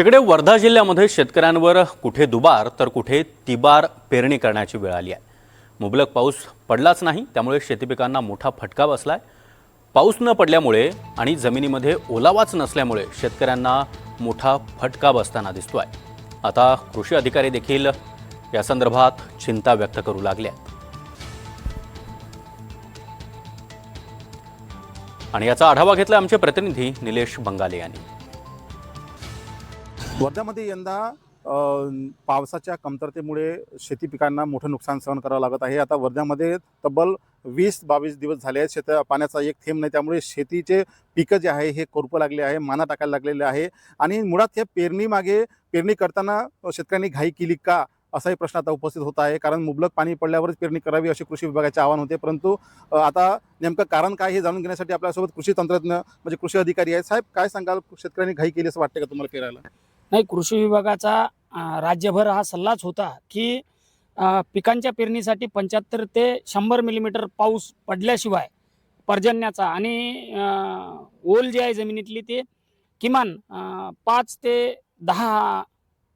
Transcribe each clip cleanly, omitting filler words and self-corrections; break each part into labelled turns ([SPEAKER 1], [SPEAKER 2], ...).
[SPEAKER 1] तिकडे वर्धा जिल्ह्यामध्ये शेतकऱ्यांवर कुठे दुबार तर कुठे तिबार पेरणी करण्याची वेळ आली आहे। मुबलक पाऊस पडलाच नाही, त्यामुळे शेती पिकांना मोठा फटका बसलाय। पाऊस न पडल्यामुळे आणि जमिनीमध्ये ओलावाच नसल्यामुळे शेतकऱ्यांना मोठा फटका बसताना दिसतोय। आता कृषी अधिकारी देखील या संदर्भात चिंता व्यक्त करू लागले आहेत आणि याचा आढावा घेतला आमचे प्रतिनिधी निलेश बंगाले यांनी।
[SPEAKER 2] वर्ध्यामध्ये यंदा पावसाच्या कमतरतेमुळे शेती पिकांना मोठं नुकसान सहन करावं लागत आहे। आता वर्ध्यामध्ये तब्बल 20-22 दिवस झाले आहेत पाण्याचा एक थेंब नाही, त्यामुळे शेतीचे पिकं जे आहे हे करपू लागले आहे, माना टाकायला लागलेले आहे। आणि मुळात हे पेरणी करताना शेतकऱ्यांनी घाई केली का असाही प्रश्न आता उपस्थित होत आहे, कारण मुबलक पाणी पडल्यावरच पेरणी करावी असे कृषी विभागाचे आवाहन होते। परंतु आता नेमकं कारण काय हे जाणून घेण्यासाठी आपल्यासोबत कृषी तंत्रज्ञ म्हणजे कृषी अधिकारी आहेत। साहेब, काय सांगाल, शेतकऱ्यांनी घाई केली असं वाटतं का तुम्हाला पेरायला?
[SPEAKER 3] नाही, कृषी विभागाचा राज्यभर हा सल्लाच होता की पिकांच्या पेरणीसाठी 75 ते 100 मिलीमीटर पाऊस पडल्याशिवाय पर्जन्याचा आणि ओल जी आहे जमिनीतली ते किमान 5 ते 10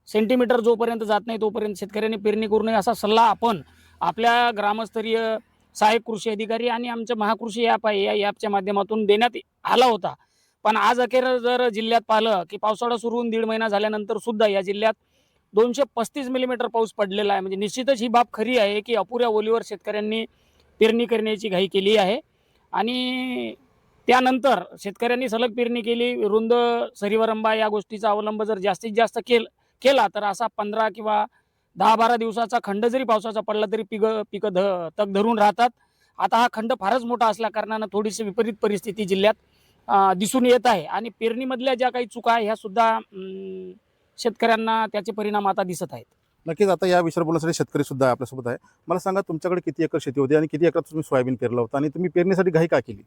[SPEAKER 3] सेंटीमीटर जोपर्यंत जात नाही तोपर्यंत शेतकऱ्यांनी पेरणी करू नये असा सल्ला आपण आपल्या ग्रामस्तरीय सहाय्यक कृषी अधिकारी आणि आमचं महाकृषी ॲप आहे या ॲपच्या माध्यमातून देण्यात आला होता। पण आज अखेर जर जिल्ह्यात पाहिलं की पावसाळा सुरू होऊन 1.5 महिना झाल्यानंतर सुद्धा या जिल्ह्यात 235 मिलीमीटर पाऊस पडलेला आहे। म्हणजे निश्चितच ही बाब खरी आहे की अपुऱ्या ओलीवर शेतकऱ्यांनी पेरणी करण्याची घाई केली आहे आणि त्यानंतर शेतकऱ्यांनी सलग पेरणी केली, रुंद सरीवरंबा या गोष्टीचा अवलंब जर जास्तीत जास्त केला तर असा 15 किंवा 10-12 दिवसाचा खंड जरी पावसाचा पडला तरी पिकं तग धरून राहतात। आता हा खंड फारच मोठा असल्या कारणानं थोडीशी विपरीत परिस्थिती जिल्ह्यात दिसून येत आहे आणि पेरणीमधल्या ज्या काही चुका आहे ह्या सुद्धा शेतकऱ्यांना त्याचे परिणाम आता दिसत आहेत।
[SPEAKER 2] नक्कीच आता या विषयावर बोलण्यासाठी शेतकरी सुद्धा आपल्यासोबत आहे। मला सांगा, तुमच्याकडे किती एकर शेती होती आणि किती एकरात तुम्ही सोयाबीन पेरलं होतं आणि तुम्ही पेरणीसाठी घाई का केली?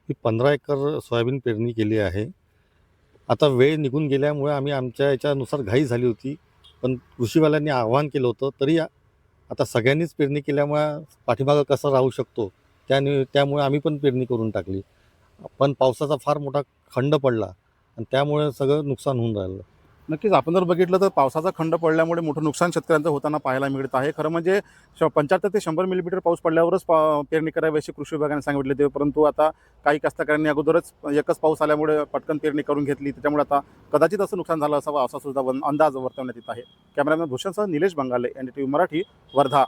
[SPEAKER 4] मी 15 एकर सोयाबीन पेरणी केली आहे। आता वेळ निघून गेल्यामुळे आम्ही आमच्या याच्यानुसार घाई झाली होती, पण कृषीवाल्यांनी आवाहन केलं होतं तरी आता सगळ्यांनीच पेरणी केल्यामुळे पाठीमागं कसं राहू शकतो त्यामुळे आम्ही पण पेरणी करून टाकली। पण पावसाचा फार मोठा खंड पडला आणि त्यामुळे सगळं नुकसान होऊन राहिलं।
[SPEAKER 2] नक्कीच आपण जर बघितलं तर पावसाचा खंड पडल्यामुळे मोठं नुकसान शेतकऱ्यांचं होताना पाहायला मिळत आहे। खरं म्हणजे 75 ते 100 मिलीमीटर पाऊस पडल्यावरच पेरणी करावी असे कृषी विभागाने सांगितले होते, परंतु आता काही कास्तकारांनी अगोदरच एकच पाऊस आल्यामुळे पटकन पेरणी करून घेतली, त्याच्यामुळे आता कदाचित असं नुकसान झालं असावं असा सुद्धा अंदाज वर्तवण्यात येत आहे। Cameraman भूषणसह Nilesh बंगाले, NDTV Marathi, Wardha.